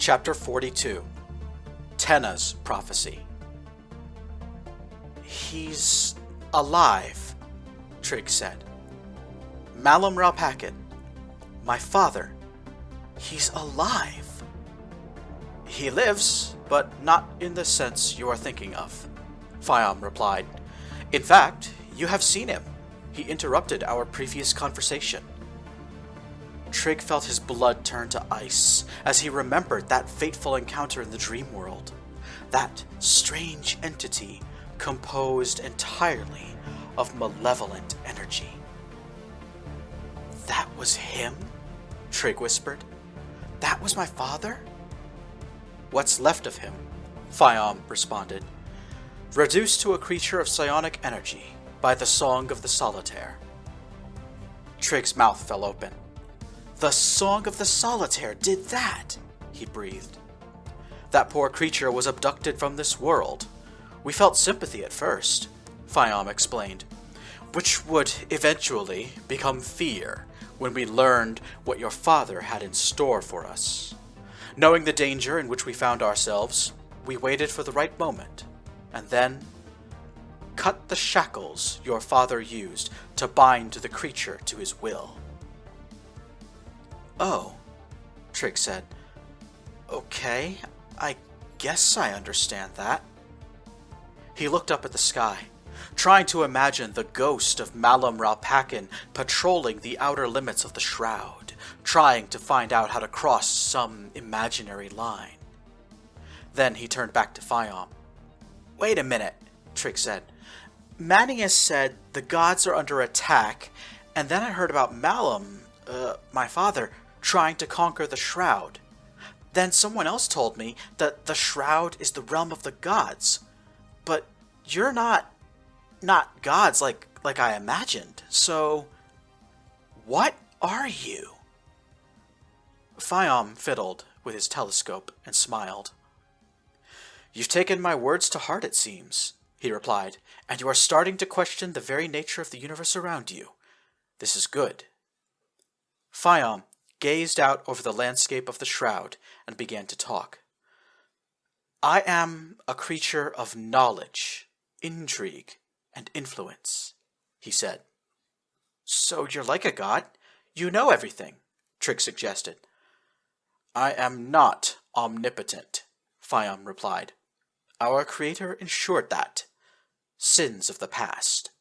Chapter 42. Tenna's Prophecy. "He's alive," Trig said. "Malum Ralpakin, my father, he's alive." "He lives, but not in the sense you are thinking of," Phaeom replied. "In fact, you have seen him. He interrupted our previous conversation." Trig felt his blood turn to ice as he remembered that fateful encounter in the dream world. That strange entity composed entirely of malevolent energy. "That was him?" Trig whispered. "That was my father?" "What's left of him," Phaeom responded, "reduced to a creature of psionic energy by the song of the Solitaire." Trig's mouth fell open. "The song of the Solitaire did that," he breathed. "That poor creature was abducted from this world. We felt sympathy at first," Phaeom explained, "which would eventually become fear when we learned what your father had in store for us. Knowing the danger in which we found ourselves, we waited for the right moment, and then cut the shackles your father used to bind the creature to his will." "Oh," Trig said. "Okay, I guess I understand that." He looked up at the sky, trying to imagine the ghost of Malum Ralpakin patrolling the outer limits of the shroud, trying to find out how to cross some imaginary line. Then he turned back to Phaeom. "Wait a minute," Trig said. "Manius said the gods are under attack, and then I heard about Malum, my father, trying to conquer the shroud. Then someone else told me that the shroud is the realm of the gods. But you're not gods like I imagined. So what are you?" Phaeom fiddled with his telescope and smiled. "You've taken my words to heart, it seems," he replied, "and you are starting to question the very nature of the universe around you. This is good." Phaeom gazed out over the landscape of the shroud and began to talk. "I am a creature of knowledge, intrigue, and influence," he said. "So you're like a god? You know everything," Trig suggested. "I am not omnipotent," Phaeom replied. "Our creator ensured that. Sins of the past."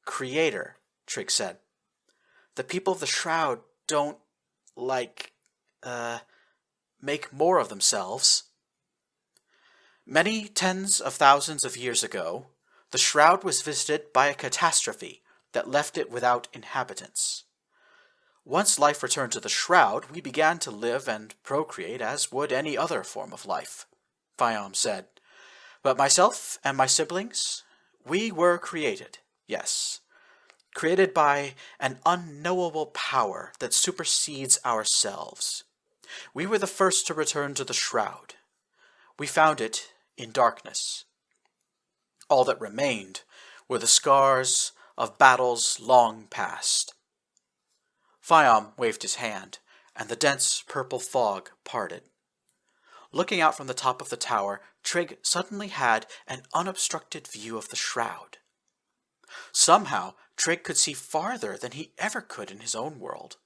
"Creator," Trig said. "The people of the shroud don't, make more of themselves." "Many tens of thousands of years ago, the shroud was visited by a catastrophe that left it without inhabitants. Once life returned to the shroud, we began to live and procreate as would any other form of life," Phaeom said. "But myself and my siblings, we were created, yes. Created by an unknowable power that supersedes ourselves. We were the first to return to the shroud. We found it in darkness. All that remained were the scars of battles long past." Phaeom waved his hand, and the dense purple fog parted. Looking out from the top of the tower, Trig suddenly had an unobstructed view of the shroud. Somehow, Trig could see farther than he ever could in his own world.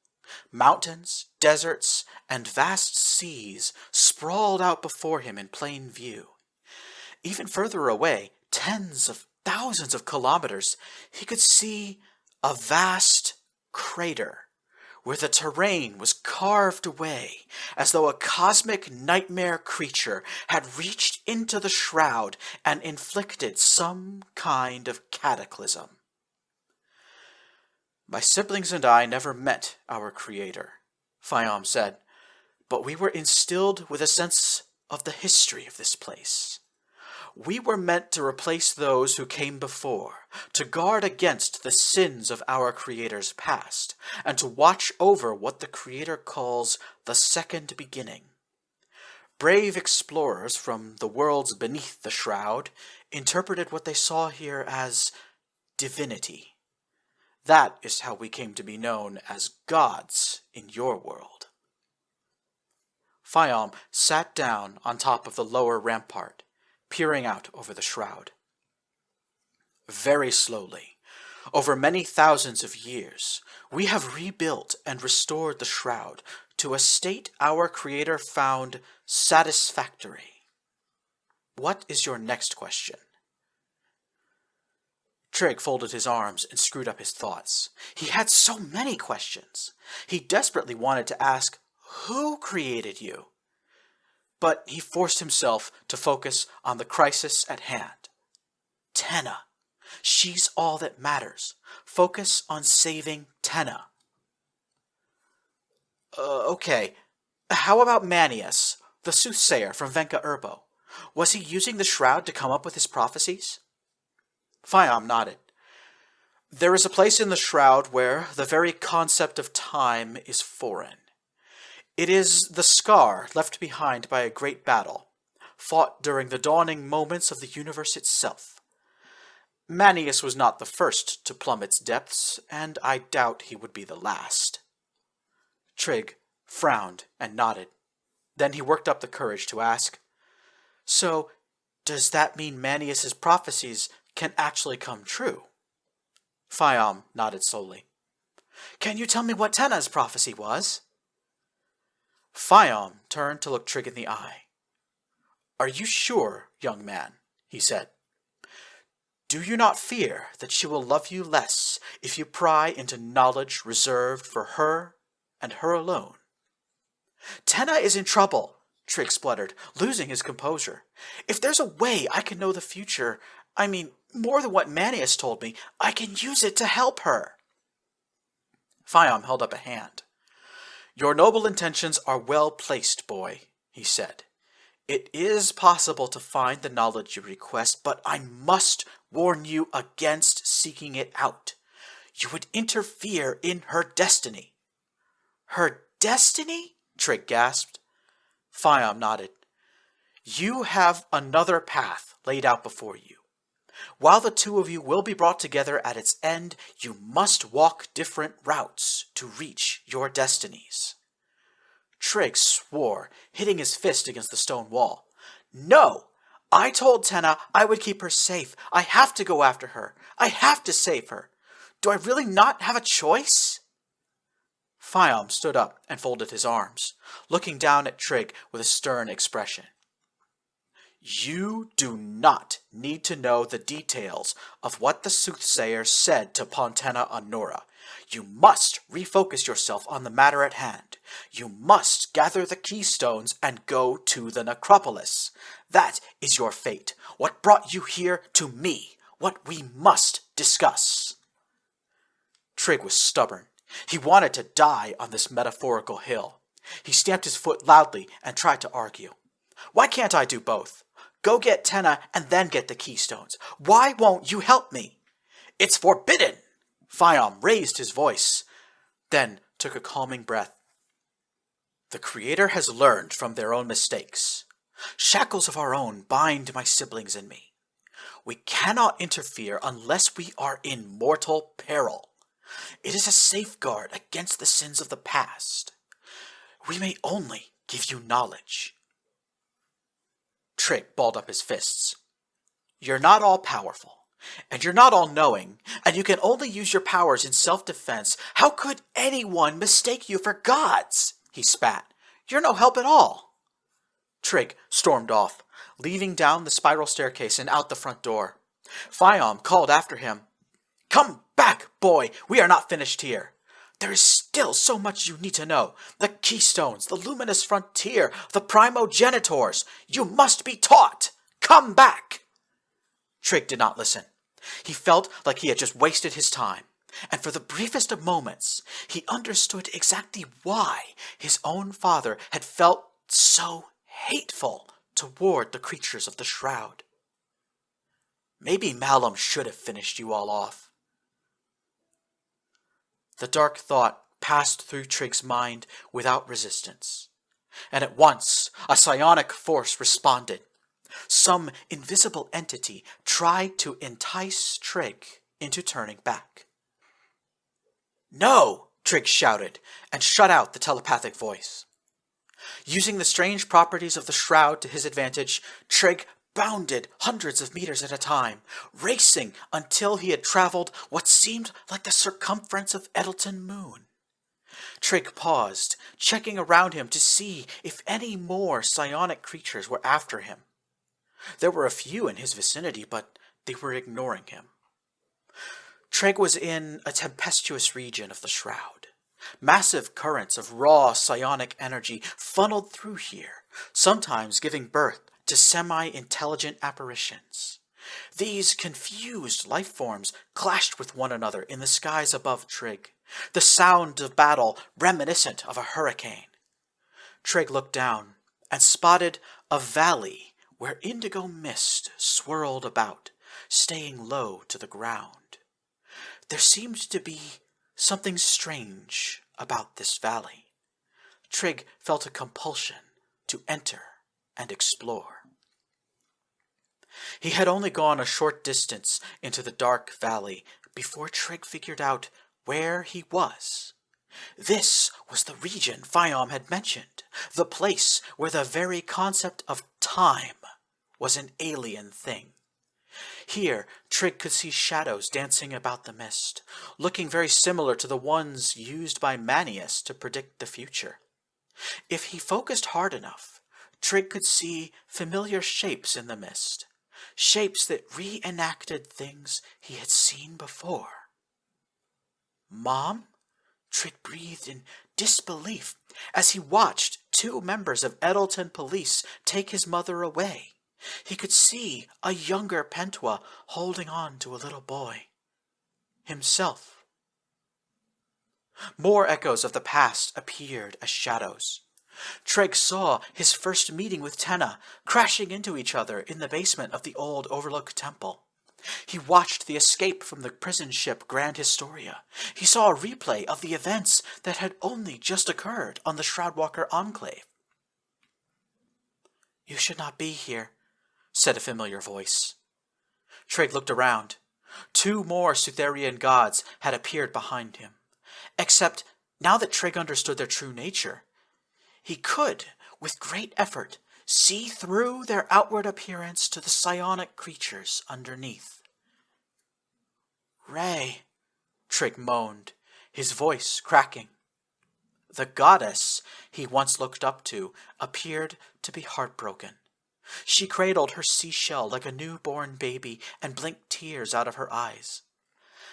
Mountains, deserts, and vast seas sprawled out before him in plain view. Even further away, tens of thousands of kilometers, he could see a vast crater where the terrain was carved away as though a cosmic nightmare creature had reached into the shroud and inflicted some kind of cataclysm. "My siblings and I never met our creator," Phaeom said, "but we were instilled with a sense of the history of this place. We were meant to replace those who came before, to guard against the sins of our creator's past, and to watch over what the creator calls the second beginning. Brave explorers from the worlds beneath the shroud interpreted what they saw here as divinity. That is how we came to be known as gods in your world." Phaeom sat down on top of the lower rampart, peering out over the shroud. Very slowly, over many thousands of years, we have rebuilt and restored the shroud to a state our Creator found satisfactory. What is your next question? Trig folded his arms and screwed up his thoughts. He had so many questions. He desperately wanted to ask, who created you? But he forced himself to focus on the crisis at hand. Tenna. She's all that matters. Focus on saving Tenna. Okay. How about Manius, the soothsayer from Venka Urbo? Was he using the shroud to come up with his prophecies? Phaeom nodded. There is a place in the shroud where the very concept of time is foreign. It is the scar left behind by a great battle, fought during the dawning moments of the universe itself. Manius was not the first to plumb its depths, and I doubt he would be the last. Trig frowned and nodded. Then he worked up the courage to ask, So, does that mean Manius's prophecies can actually come true? Phaeom nodded slowly. Can you tell me what Tenna's prophecy was? Phaeom turned to look Trig in the eye. Are you sure, young man? He said. Do you not fear that she will love you less if you pry into knowledge reserved for her and her alone? Tenna is in trouble, Trig spluttered, losing his composure. If there's a way I can know the future, more than what Manius told me, I can use it to help her. Phaeom held up a hand. Your noble intentions are well placed, boy, he said. It is possible to find the knowledge you request, but I must warn you against seeking it out. You would interfere in her destiny. Her destiny? Trig gasped. Phaeom nodded. You have another path laid out before you. While the two of you will be brought together at its end, you must walk different routes to reach your destinies. Trig swore, hitting his fist against the stone wall. No! I told Tenna I would keep her safe. I have to go after her. I have to save her. Do I really not have a choice? Phaeom stood up and folded his arms, looking down at Trig with a stern expression. You do not need to know the details of what the soothsayer said to Pontenna Honora. You must refocus yourself on the matter at hand. You must gather the keystones and go to the necropolis. That is your fate. What brought you here to me. What we must discuss. Trig was stubborn. He wanted to die on this metaphorical hill. He stamped his foot loudly and tried to argue. Why can't I do both? Go get Tenna and then get the keystones. Why won't you help me? It's forbidden! Phaeom raised his voice, then took a calming breath. The Creator has learned from their own mistakes. Shackles of our own bind my siblings and me. We cannot interfere unless we are in mortal peril. It is a safeguard against the sins of the past. We may only give you knowledge. Trig balled up his fists. You're not all-powerful, and you're not all-knowing, and you can only use your powers in self-defense. How could anyone mistake you for gods? He spat. You're no help at all. Trig stormed off, leaving down the spiral staircase and out the front door. Phaeom called after him. Come back, boy! We are not finished here. There is still so much you need to know. The keystones, the luminous frontier, the primogenitors. You must be taught. Come back! Trig did not listen. He felt like he had just wasted his time. And for the briefest of moments, he understood exactly why his own father had felt so hateful toward the creatures of the shroud. Maybe Malum should have finished you all off. The dark thought passed through Trig's mind without resistance, and at once a psionic force responded. Some invisible entity tried to entice Trig into turning back. No! Trig shouted, and shut out the telepathic voice. Using the strange properties of the shroud to his advantage, Trig bounded hundreds of meters at a time, racing until he had traveled what seemed like the circumference of Eddleton Moon. Trig paused, checking around him to see if any more psionic creatures were after him. There were a few in his vicinity, but they were ignoring him. Trig was in a tempestuous region of the shroud. Massive currents of raw psionic energy funneled through here, sometimes giving birth to semi-intelligent apparitions. These confused life forms clashed with one another in the skies above Trig, the sound of battle reminiscent of a hurricane. Trig looked down and spotted a valley where indigo mist swirled about, staying low to the ground. There seemed to be something strange about this valley. Trig felt a compulsion to enter and explore. He had only gone a short distance into the dark valley before Trig figured out where he was. This was the region Phaeom had mentioned, the place where the very concept of time was an alien thing. Here, Trig could see shadows dancing about the mist, looking very similar to the ones used by Manius to predict the future. If he focused hard enough, Trig could see familiar shapes in the mist, shapes that reenacted things he had seen before. "Mom?" Trig breathed in disbelief as he watched two members of Eddleton Police take his mother away. He could see a younger Pentua holding on to a little boy. Himself. More echoes of the past appeared as shadows. Trig saw his first meeting with Tenna crashing into each other in the basement of the old Overlook Temple. He watched the escape from the prison ship Grand Historia. He saw a replay of the events that had only just occurred on the Shroudwalker Enclave. "You should not be here," said a familiar voice. Trig looked around. Two more Sutherian gods had appeared behind him. Except, now that Trig understood their true nature, he could, with great effort, see through their outward appearance to the psionic creatures underneath. "Ray," Trig moaned, his voice cracking. The goddess he once looked up to appeared to be heartbroken. She cradled her seashell like a newborn baby and blinked tears out of her eyes.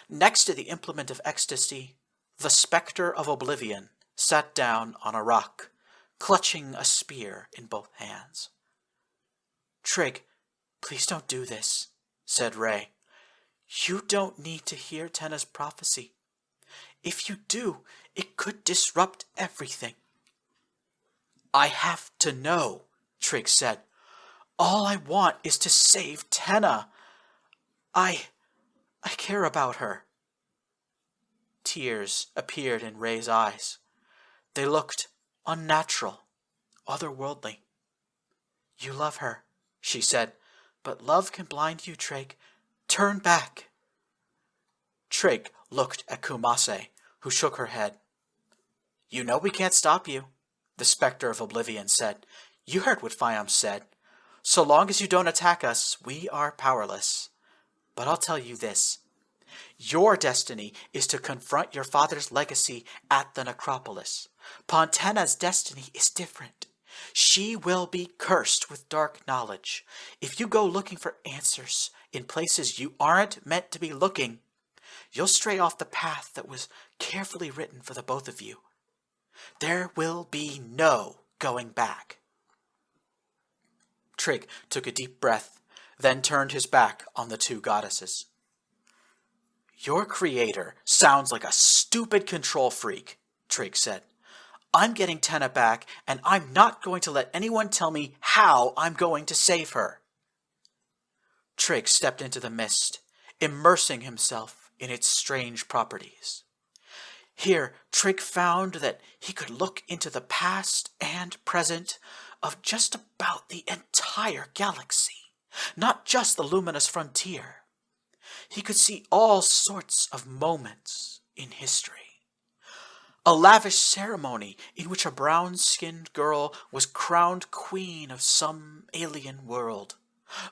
Next to the implement of ecstasy, the specter of oblivion sat down on a rock, clutching a spear in both hands. "Trig, please don't do this," said Ray. "You don't need to hear Tenna's prophecy. If you do, it could disrupt everything." "I have to know," Trig said. "All I want is to save Tenna. I care about her." Tears appeared in Ray's eyes. They looked unnatural, otherworldly. "You love her," she said, "but love can blind you, Trig. Turn back." Trig looked at Kumase, who shook her head. "You know we can't stop you," the Spectre of Oblivion said. "You heard what Phaeom said. So long as you don't attack us, we are powerless. But I'll tell you this. Your destiny is to confront your father's legacy at the necropolis. Tenna's destiny is different. She will be cursed with dark knowledge. If you go looking for answers in places you aren't meant to be looking, you'll stray off the path that was carefully written for the both of you. There will be no going back." Trig took a deep breath, then turned his back on the two goddesses. "Your creator sounds like a stupid control freak," Trig said. "I'm getting Tenna back, and I'm not going to let anyone tell me how I'm going to save her." Trig stepped into the mist, immersing himself in its strange properties. Here, Trig found that he could look into the past and present of just about the entire galaxy, not just the luminous frontier. He could see all sorts of moments in history. A lavish ceremony in which a brown-skinned girl was crowned queen of some alien world.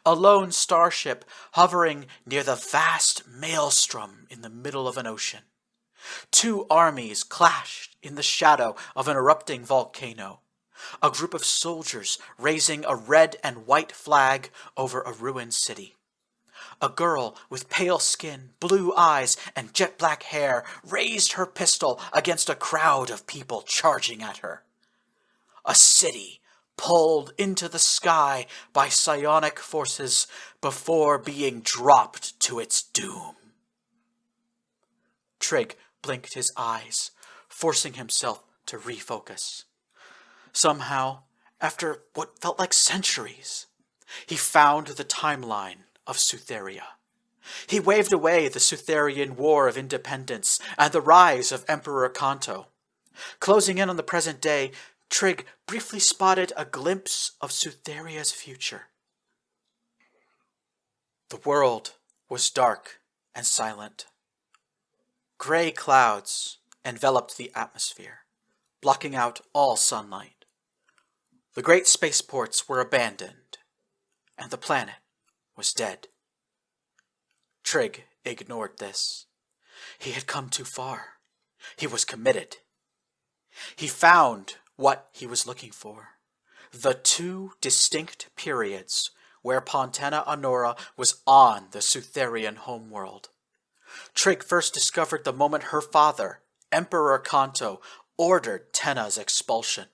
A lone starship hovering near the vast maelstrom in the middle of an ocean. 2 armies clashed in the shadow of an erupting volcano. A group of soldiers raising a red and white flag over a ruined city. A girl with pale skin, blue eyes, and jet black hair raised her pistol against a crowd of people charging at her. A city pulled into the sky by psionic forces before being dropped to its doom. Trig blinked his eyes, forcing himself to refocus. Somehow, after what felt like centuries, he found the timeline of Sutheria. He waved away the Sutherian War of Independence and the rise of Emperor Kanto. Closing in on the present day, Trig briefly spotted a glimpse of Sutheria's future. The world was dark and silent. Gray clouds enveloped the atmosphere, blocking out all sunlight. The great spaceports were abandoned, and the planet was dead. Trig ignored this. He had come too far. He was committed. He found what he was looking for. The 2 distinct periods whereupon Tenna Honora was on the Sutherian homeworld. Trig first discovered the moment her father, Emperor Kanto, ordered Tenna's expulsion.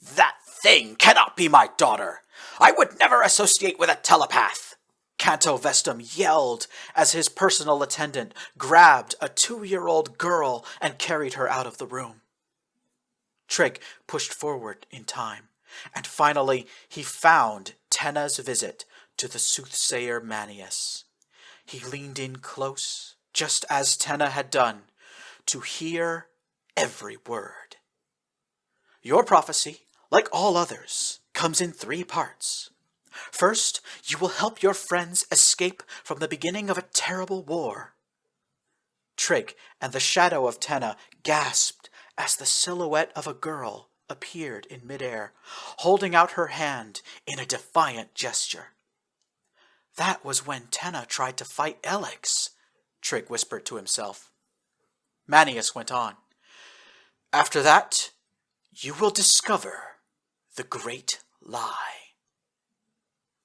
"That thing cannot be my daughter! I would never associate with a telepath!" Kanto Vestum yelled as his personal attendant grabbed a 2-year-old girl and carried her out of the room. Trig pushed forward in time, and finally he found Tenna's visit to the soothsayer Manius. He leaned in close, just as Tenna had done, to hear every word. "Your prophecy, like all others, comes in 3 parts. First, you will help your friends escape from the beginning of a terrible war." Trig and the shadow of Tenna gasped as the silhouette of a girl appeared in midair, holding out her hand in a defiant gesture. "That was when Tenna tried to fight Alex," Trig whispered to himself. Manius went on. "After that, you will discover the great lie."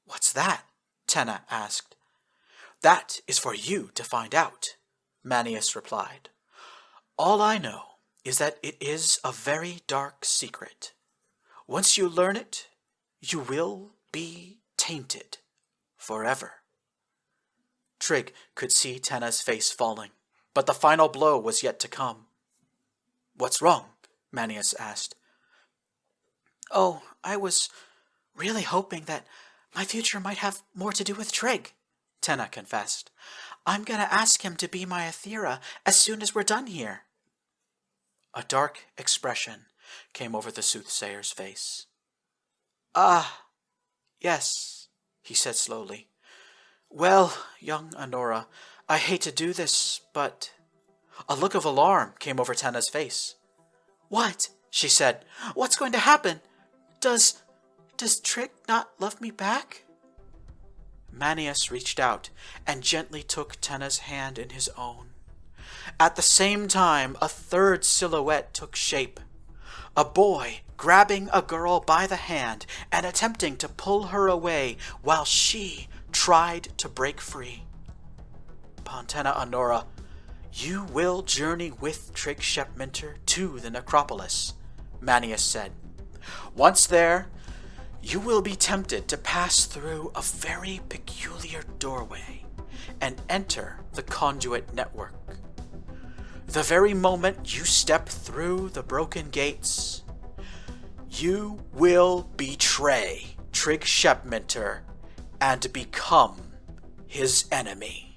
"What's that?" Tenna asked. "That is for you to find out," Manius replied. "All I know is that it is a very dark secret. Once you learn it, you will be tainted forever." Trig could see Tenna's face falling, but the final blow was yet to come. "What's wrong?" Manius asked. "Oh, I was really hoping that my future might have more to do with Trig," Tenna confessed. "I'm going to ask him to be my Aethera as soon as we're done here." A dark expression came over the soothsayer's face. "Ah, yes," he said slowly. "Well, young Honora, I hate to do this, but—" A look of alarm came over Tenna's face. "What?" she said. "What's going to happen? Does Trig not love me back?" Manius reached out and gently took Tenna's hand in his own. At the same time, a 3rd silhouette took shape. A boy grabbing a girl by the hand and attempting to pull her away while she tried to break free. "Tenna Honora, you will journey with Trig Shepminter to the necropolis," Manius said. "Once there, you will be tempted to pass through a very peculiar doorway and enter the conduit network. The very moment you step through the broken gates, you will betray Trig Shepminter and become his enemy."